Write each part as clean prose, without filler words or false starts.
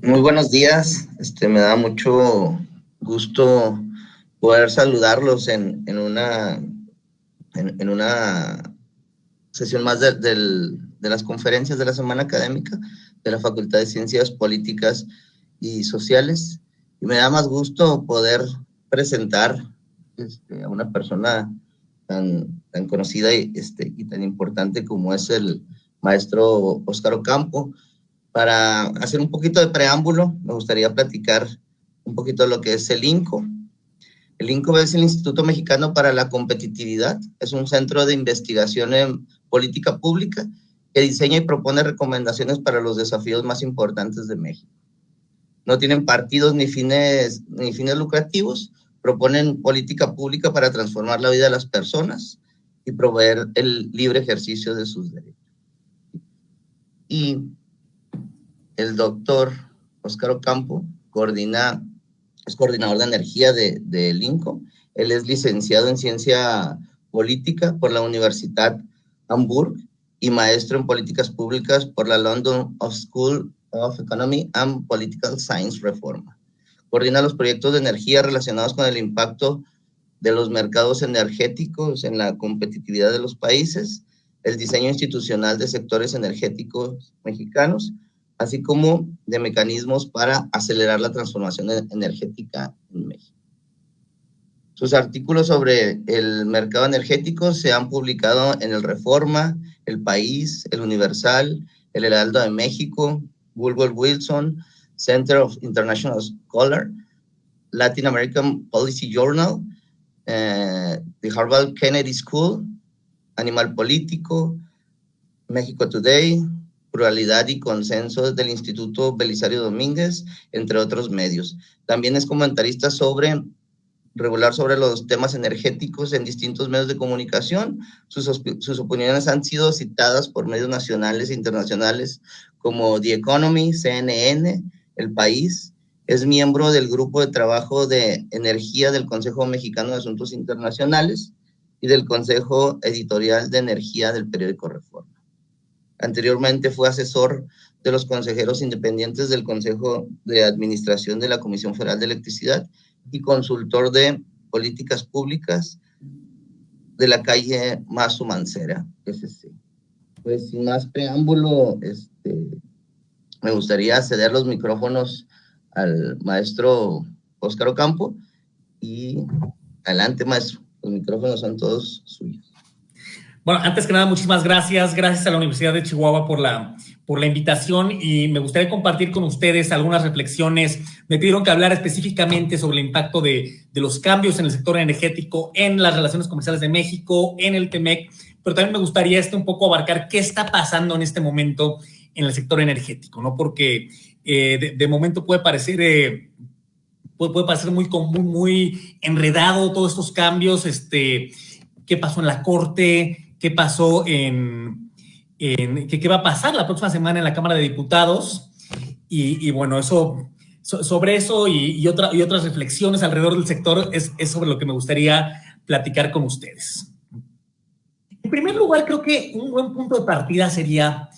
Muy buenos días. Me da mucho gusto poder saludarlos en una sesión más de las conferencias de la semana académica de la Facultad de Ciencias Políticas y Sociales. Y me da más gusto poder presentar a una persona tan conocida y tan importante como es el maestro Óscar Ocampo. Para hacer un poquito de preámbulo, me gustaría platicar un poquito de lo que es el INCO. El INCO es el Instituto Mexicano para la Competitividad. Es un centro de investigación en política pública que diseña y propone recomendaciones para los desafíos más importantes de México. No tienen partidos ni fines lucrativos, proponen política pública para transformar la vida de las personas y proveer el libre ejercicio de sus derechos. Y el doctor Óscar Ocampo es coordinador de energía del INCO. Él es licenciado en ciencia política por la Universidad Hamburg y maestro en políticas públicas por la London School of Economy and Political Science Reforma. Coordina los proyectos de energía relacionados con el impacto de los mercados energéticos en la competitividad de los países, el diseño institucional de sectores energéticos mexicanos, así como de mecanismos para acelerar la transformación energética en México. Sus artículos sobre el mercado energético se han publicado en el Reforma, El País, El Universal, El Heraldo de México, Woodward Wilson, Center of International Scholar, Latin American Policy Journal, the Harvard Kennedy School, Animal Político, México Today, Pluralidad y Consenso del Instituto Belisario Domínguez, entre otros medios. También es comentarista regular sobre los temas energéticos en distintos medios de comunicación. Sus opiniones han sido citadas por medios nacionales e internacionales como The Economy, CNN, El País. Es miembro del Grupo de Trabajo de Energía del Consejo Mexicano de Asuntos Internacionales y del Consejo Editorial de Energía del periódico Reforma. Anteriormente fue asesor de los consejeros independientes del Consejo de Administración de la Comisión Federal de Electricidad y consultor de políticas públicas de la calle Mazo Mancera, SC. Pues sin más preámbulo, me gustaría ceder los micrófonos al maestro Óscar Ocampo y adelante, maestro, los micrófonos son todos suyos. Bueno, antes que nada, muchísimas gracias. Gracias a la Universidad de Chihuahua por la invitación y me gustaría compartir con ustedes algunas reflexiones. Me pidieron que hablara específicamente sobre el impacto de los cambios en el sector energético, en las relaciones comerciales de México, en el TEMEC, pero también me gustaría un poco abarcar qué está pasando en este momento en el sector energético, ¿no? Porque de momento puede parecer muy enredado todos estos cambios, qué pasó en la Corte, qué pasó qué va a pasar la próxima semana en la Cámara de Diputados y bueno, sobre eso y otras reflexiones alrededor del sector es sobre lo que me gustaría platicar con ustedes. En primer lugar, creo que un buen punto de partida sería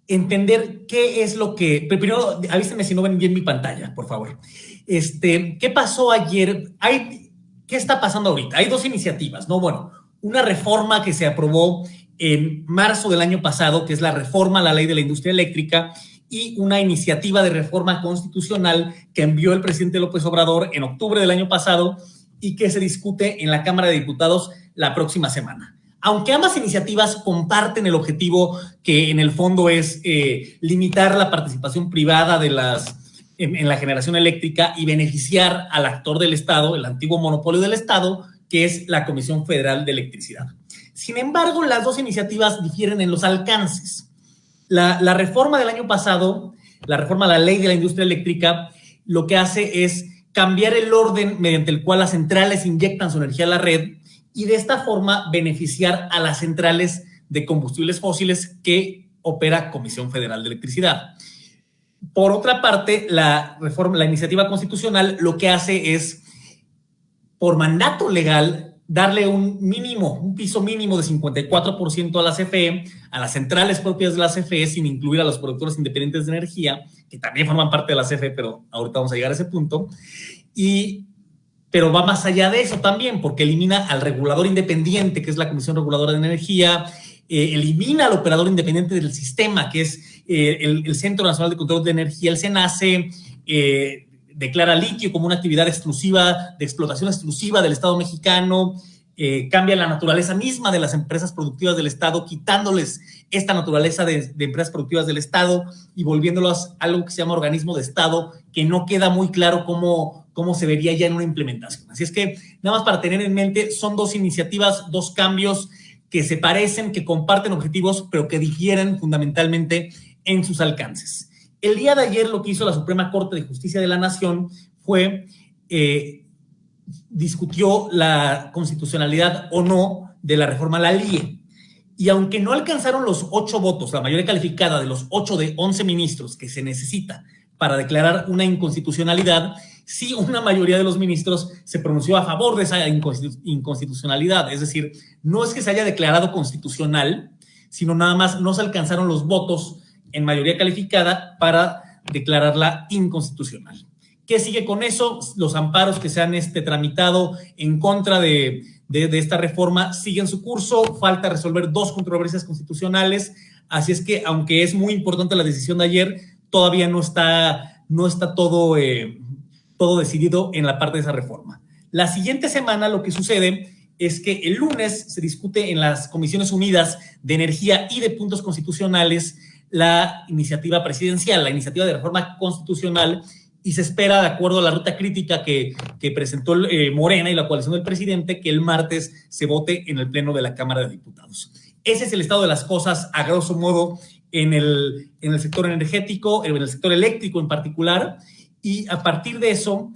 entender qué es lo que... Primero, avísenme si no ven bien mi pantalla, por favor. ¿Qué pasó ayer? ¿Qué está pasando ahorita? Hay dos iniciativas, ¿no? Bueno, una reforma que se aprobó en marzo del año pasado, que es la reforma a la ley de la industria eléctrica, y una iniciativa de reforma constitucional que envió el presidente López Obrador en octubre del año pasado y que se discute en la Cámara de Diputados la próxima semana. Aunque ambas iniciativas comparten el objetivo que en el fondo es limitar la participación privada en la generación eléctrica y beneficiar al actor del Estado, el antiguo monopolio del Estado, que es la Comisión Federal de Electricidad. Sin embargo, las dos iniciativas difieren en los alcances. La reforma del año pasado, la reforma a la ley de la industria eléctrica, lo que hace es cambiar el orden mediante el cual las centrales inyectan su energía a la red y de esta forma beneficiar a las centrales de combustibles fósiles que opera Comisión Federal de Electricidad. Por otra parte, la iniciativa constitucional lo que hace es, por mandato legal, darle un piso mínimo de 54% a la CFE, a las centrales propias de la CFE, sin incluir a los productores independientes de energía, que también forman parte de la CFE, pero ahorita vamos a llegar a ese punto. Pero va más allá de eso también, porque elimina al regulador independiente, que es la Comisión Reguladora de Energía, elimina al operador independiente del sistema, que es el Centro Nacional de Control de Energía, el CENACE, declara litio como una actividad exclusiva, de explotación exclusiva del Estado mexicano, cambia la naturaleza misma de las empresas productivas del Estado, quitándoles esta naturaleza de empresas productivas del Estado y volviéndolas algo que se llama organismo de Estado, que no queda muy claro cómo se vería ya en una implementación. Así es que, nada más para tener en mente, son dos iniciativas, dos cambios que se parecen, que comparten objetivos, pero que difieren fundamentalmente en sus alcances. El día de ayer lo que hizo la Suprema Corte de Justicia de la Nación fue discutió la constitucionalidad o no de la reforma a la LIE. Y aunque no alcanzaron los 8 votos, la mayoría calificada de los 8 de 11 ministros que se necesita para declarar una inconstitucionalidad, sí una mayoría de los ministros se pronunció a favor de esa inconstitucionalidad. Es decir, no es que se haya declarado constitucional, sino nada más no se alcanzaron los votos en mayoría calificada para declararla inconstitucional. ¿Qué sigue con eso? Los amparos que se han tramitado en contra de esta reforma siguen su curso, falta resolver 2 controversias constitucionales, así es que, aunque es muy importante la decisión de ayer, todavía no está todo decidido en la parte de esa reforma. La siguiente semana lo que sucede es que el lunes se discute en las Comisiones Unidas de Energía y de Puntos Constitucionales la iniciativa presidencial, la iniciativa de reforma constitucional, y se espera, de acuerdo a la ruta crítica que presentó Morena y la coalición del presidente, que el martes se vote en el Pleno de la Cámara de Diputados. Ese es el estado de las cosas, a grosso modo, en el sector energético, en el sector eléctrico en particular, y a partir de eso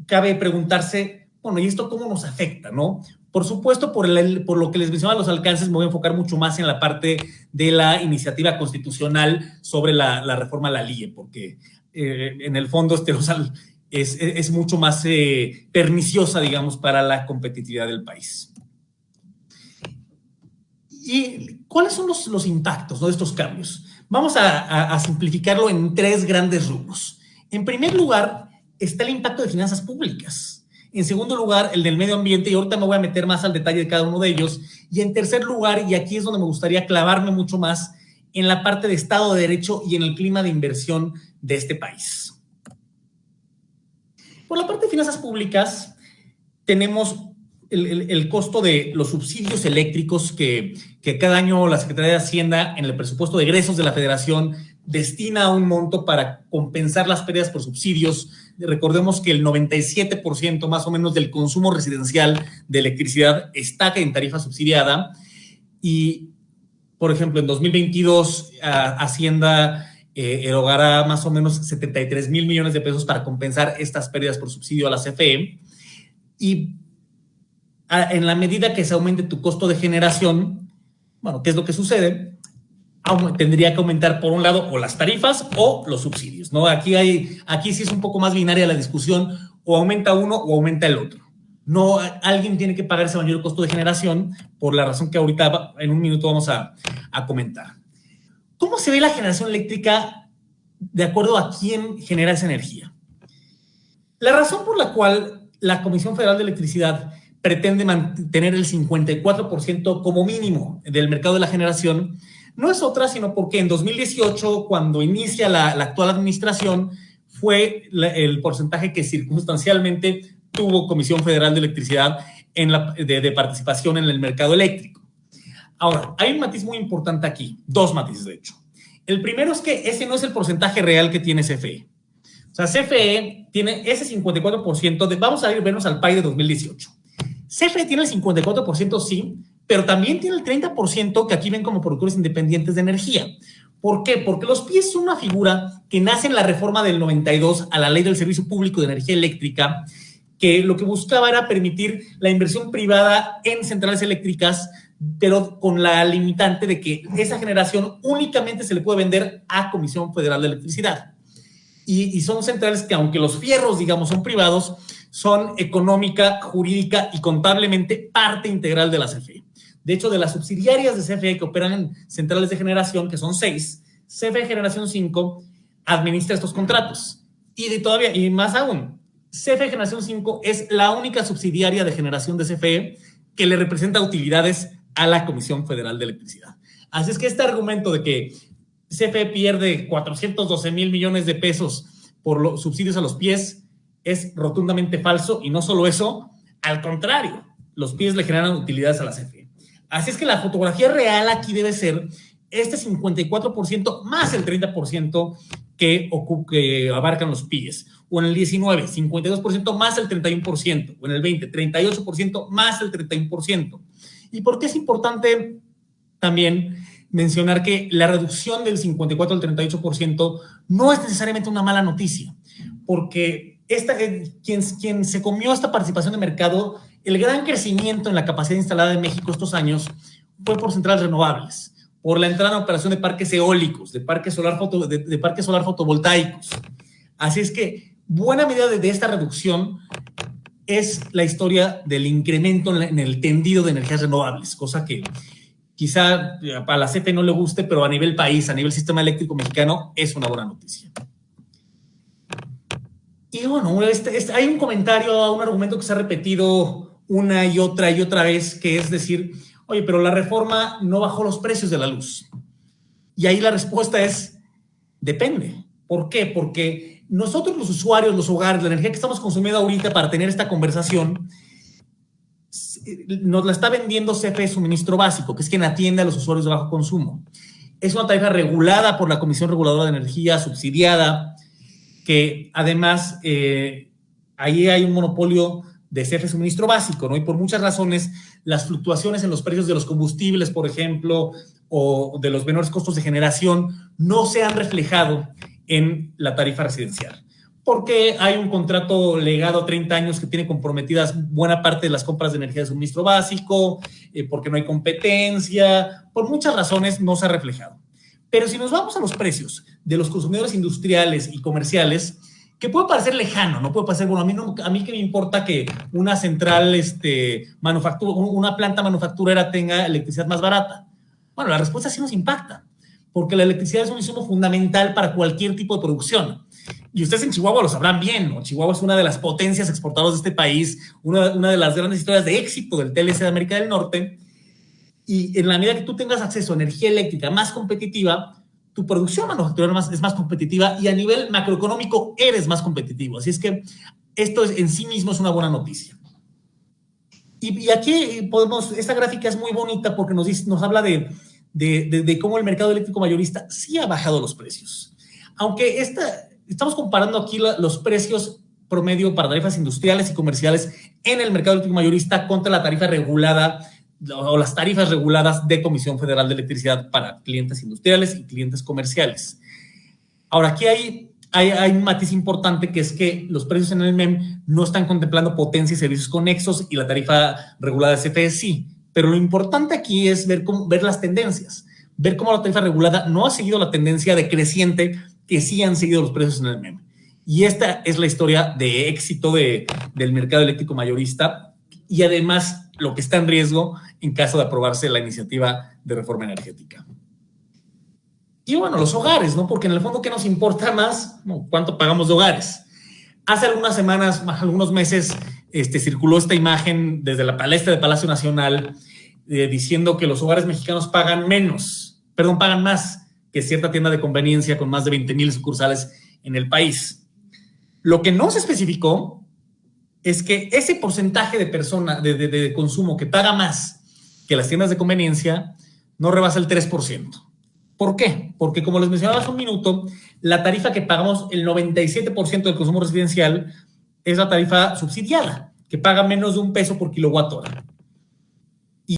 cabe preguntarse, bueno, ¿y esto cómo nos afecta, no? Por supuesto, por lo que les mencionaba los alcances, me voy a enfocar mucho más en la parte de la iniciativa constitucional sobre la reforma a la LIE, porque en el fondo es mucho más perniciosa, digamos, para la competitividad del país. ¿Y cuáles son los impactos, ¿no?, de estos cambios? Vamos a simplificarlo en 3 grandes rubros. En primer lugar, está el impacto de finanzas públicas. En segundo lugar, el del medio ambiente, y ahorita me voy a meter más al detalle de cada uno de ellos. Y en tercer lugar, y aquí es donde me gustaría clavarme mucho más, en la parte de Estado de Derecho y en el clima de inversión de este país. Por la parte de finanzas públicas, tenemos el costo de los subsidios eléctricos que cada año la Secretaría de Hacienda, en el presupuesto de egresos de la Federación, destina un monto para compensar las pérdidas por subsidios. Recordemos que el 97% más o menos del consumo residencial de electricidad está en tarifa subsidiada y, por ejemplo, en 2022 Hacienda erogará más o menos 73 mil millones de pesos para compensar estas pérdidas por subsidio a la CFE, y en la medida que se aumente tu costo de generación, bueno, ¿qué es lo que sucede? Tendría que aumentar, por un lado, o las tarifas o los subsidios, ¿no? Aquí sí es un poco más binaria la discusión, o aumenta uno o aumenta el otro. No, alguien tiene que pagar ese mayor costo de generación por la razón que ahorita en un minuto vamos a comentar. ¿Cómo se ve la generación eléctrica de acuerdo a quién genera esa energía? La razón por la cual la Comisión Federal de Electricidad pretende mantener el 54% como mínimo del mercado de la generación no es otra, sino porque en 2018, cuando inicia la actual administración, fue el porcentaje que circunstancialmente tuvo Comisión Federal de Electricidad de participación en el mercado eléctrico. Ahora, hay un matiz muy importante aquí, 2 matices de hecho. El primero es que ese no es el porcentaje real que tiene CFE. O sea, CFE tiene ese 54%, vamos a vernos al PAI de 2018. CFE tiene el 54%, sí, pero también tiene el 30% que aquí ven como productores independientes de energía. ¿Por qué? Porque los PIEs son una figura que nace en la reforma del 92 a la Ley del Servicio Público de Energía Eléctrica, que lo que buscaba era permitir la inversión privada en centrales eléctricas, pero con la limitante de que esa generación únicamente se le puede vender a Comisión Federal de Electricidad. Y son centrales que, aunque los fierros, digamos, son privados, son económica, jurídica y contablemente parte integral de la CFE. De hecho, de las subsidiarias de CFE que operan en centrales de generación, que son 6, CFE Generación 5 administra estos contratos. Y más aún, CFE Generación 5 es la única subsidiaria de generación de CFE que le representa utilidades a la Comisión Federal de Electricidad. Así es que este argumento de que CFE pierde 412 mil millones de pesos por los subsidios a los pies es rotundamente falso, y no solo eso, al contrario, los pies le generan utilidades a la CFE. Así es que la fotografía real aquí debe ser este 54% más el 30% que abarcan los pies, o en el 19, 52% más el 31%, o en el 20, 38% más el 31%. ¿Y por qué es importante también mencionar que la reducción del 54 al 38% no es necesariamente una mala noticia? Porque quien se comió esta participación de mercado, el gran crecimiento en la capacidad instalada en México estos años fue por centrales renovables, por la entrada en operación de parques eólicos, de parques solar fotovoltaicos. Así es que buena medida de esta reducción es la historia del incremento en el tendido de energías renovables, cosa que quizá a la CFE no le guste, pero a nivel país, a nivel sistema eléctrico mexicano, es una buena noticia. Y bueno, hay un comentario, un argumento que se ha repetido una y otra vez, que es decir, oye, pero la reforma no bajó los precios de la luz. Y ahí la respuesta es, depende. ¿Por qué? Porque nosotros los usuarios, los hogares, la energía que estamos consumiendo ahorita para tener esta conversación, nos la está vendiendo CFE Suministro Básico, que es quien atiende a los usuarios de bajo consumo. Es una tarifa regulada por la Comisión Reguladora de Energía, subsidiada, que además ahí hay un monopolio de CFE Suministro Básico, ¿no? Y por muchas razones, las fluctuaciones en los precios de los combustibles, por ejemplo, o de los menores costos de generación, no se han reflejado en la tarifa residencial, porque hay un contrato legado a 30 años que tiene comprometidas buena parte de las compras de energía de suministro básico, porque no hay competencia, por muchas razones no se ha reflejado. Pero si nos vamos a los precios de los consumidores industriales y comerciales, que puede parecer lejano, no puede parecer, bueno, a mí qué me importa que una central, una planta manufacturera tenga electricidad más barata. Bueno, la respuesta sí nos impacta, porque la electricidad es un insumo fundamental para cualquier tipo de producción. Y ustedes en Chihuahua lo sabrán bien, ¿no? Chihuahua es una de las potencias exportadoras de este país, una de las grandes historias de éxito del TLC de América del Norte. Y en la medida que tú tengas acceso a energía eléctrica más competitiva, tu producción manufacturera es más competitiva, y a nivel macroeconómico eres más competitivo. Así es que esto en sí mismo es una buena noticia. Y aquí esta gráfica es muy bonita porque nos habla de cómo el mercado eléctrico mayorista sí ha bajado los precios. Aunque estamos comparando aquí los precios promedio para tarifas industriales y comerciales en el mercado eléctrico mayorista contra la tarifa regulada o las tarifas reguladas de Comisión Federal de Electricidad para clientes industriales y clientes comerciales. Ahora, aquí hay un matiz importante, que es que los precios en el MEM no están contemplando potencia y servicios conexos, y la tarifa regulada de CFE sí. Pero lo importante aquí es ver las tendencias, ver cómo la tarifa regulada no ha seguido la tendencia decreciente que sí han seguido los precios en el MEM. Y esta es la historia de éxito del mercado eléctrico mayorista, y además lo que está en riesgo en caso de aprobarse la iniciativa de reforma energética. Y bueno, los hogares, ¿no? Porque en el fondo, ¿qué nos importa más? ¿Cuánto pagamos de hogares? Hace algunas semanas, algunos meses, circuló esta imagen desde la palestra de Palacio Nacional diciendo que los hogares mexicanos pagan más que cierta tienda de conveniencia con más de 20,000 sucursales en el país. Lo que no se especificó es que ese porcentaje de consumo que paga más que las tiendas de conveniencia no rebasa el 3%. ¿Por qué? Porque, como les mencionaba hace un minuto, la tarifa que pagamos, el 97% del consumo residencial, es la tarifa subsidiada, que paga menos de $1 por kilowatt hora.